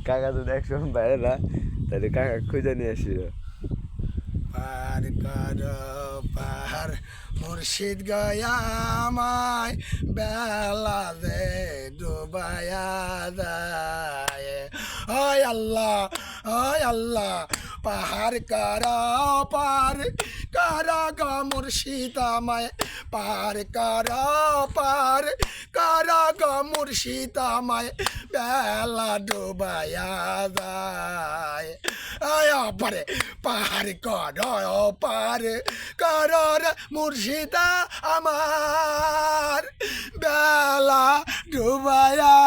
কাকা যদি একসময় বাইরে না তাহলে কাকা খুঁজে নিয়ে আসিল। পার কর পার মুর্শিদ গয়ামায় বেলা দে ডুবায়া যায়। ওই আল্লাহ, ওই আল্লাহ, পাহাড় কারা পার কারা গা মুর্শিদ আমায় পার কারা গা মুর্শিদ আমায় বেলা ডুবায়া যায়। পারে পাহাড় কর পার কর মুর্শিদা আমার বেলা ডুবায়া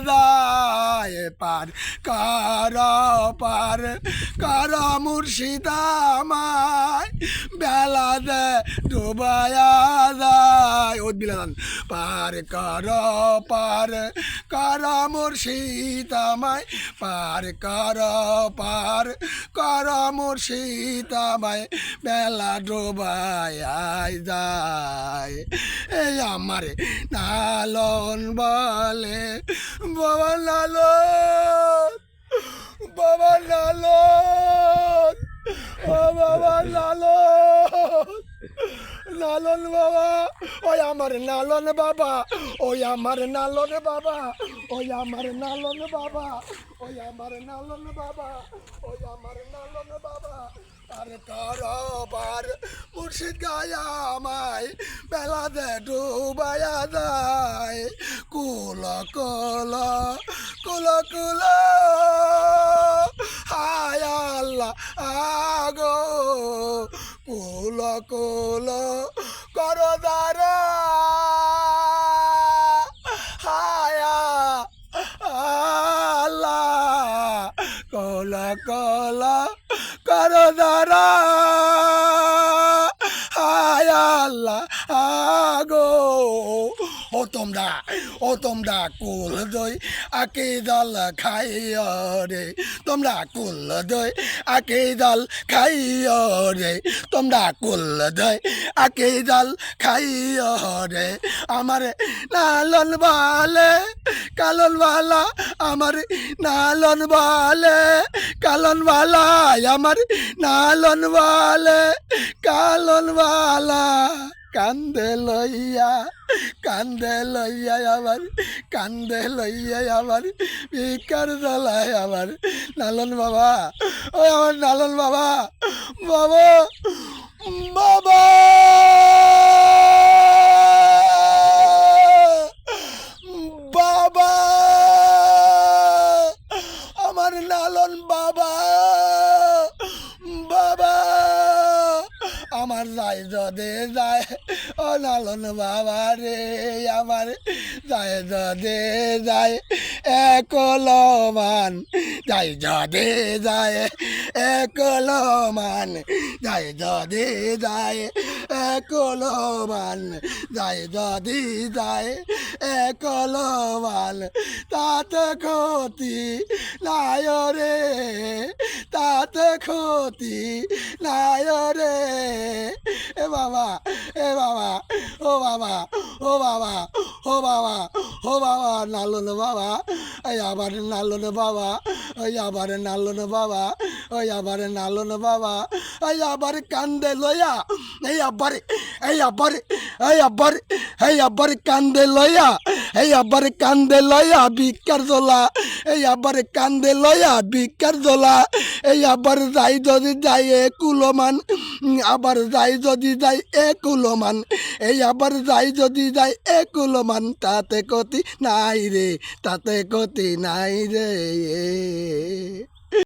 যায়। পার কর মুর্শিদা আমায় বেলা দে ডুবায়া যায়। ও বিলান পার কর মুর্শিদ আমায় পার কর মুর্শিদ আমায় বেলা ডোবায় যায়। এই আমার নালন বলে বাবা নালন, বাবা নালন, ও বাবা নালন, নালন বাবা, ওই আমার নালন বাবা, ওই আমার নালন বাবা, ওই আমার নালন বাবা, ওই আমার নালন বাবা, ওই আমার নালন বাবা। আর কারবার মুর্শিদ গায়া আমায় বেলা দে ডুবায়া যায়। কুল কুল কুল কুল হায় আল্লাহ আগো কুল কুল করদারা হায়া আল্লাহ কুল কুল করদারা হায় আল্লাহ আগো। ও তোমরা কুল দই আকে দল খাইও রে, তোমরা কুল দই আকে দল খাইও রে, তোমরা কুল দই আকে দল খাইও রে। আমার নালন বালে কালন বালা, আমার নালন বালে কালন বালা, আমার নালন বালে কালন বালা। কান্দে লইয়া আমার কান্দে লইয়া আমার ভিকার জ্বালায় আমার নালন বাবা, ও আমার নালন বাবা, বাবা বাবা বাবা আমার নালন বাবা, বাবা আমার যাই যদি যায় ও নালন বাবা রে, আমার যায় যদি যায় একলমান, যাই যদি যায় একলমান, যাই যদি যায় একলমান, যাই যদি যায় একলমান। তাতে ক্ষতি নাই রে, তাতে ক্ষতি নাই রে। এ বাবা, এ বাবা, ও বাবা, ও বাবা, ও বাবা, ও বাবা নালন বাবা, এই আবার নালন বাবা, ওই আবার নালন বাবা, ওই আবার নালন বাবা, এই আবার কান্দে লইয়া, এই আবার এই আবার এই আবার এই আবার কান্দে লইয়া, এই আবার কান্দে লইয়া ভিক্ষার জোলা, এই আবার কান্দে লইয়া ভিক্ষার জোলা। এই আবার যাই যদি যাই কুলমান, আবার যাই যদি যাই কুলমান, এই আবার যাই যদি যাই কুলমান। তাতে ক্ষতি নাই রে, তাতে ক্ষতি নাই রে।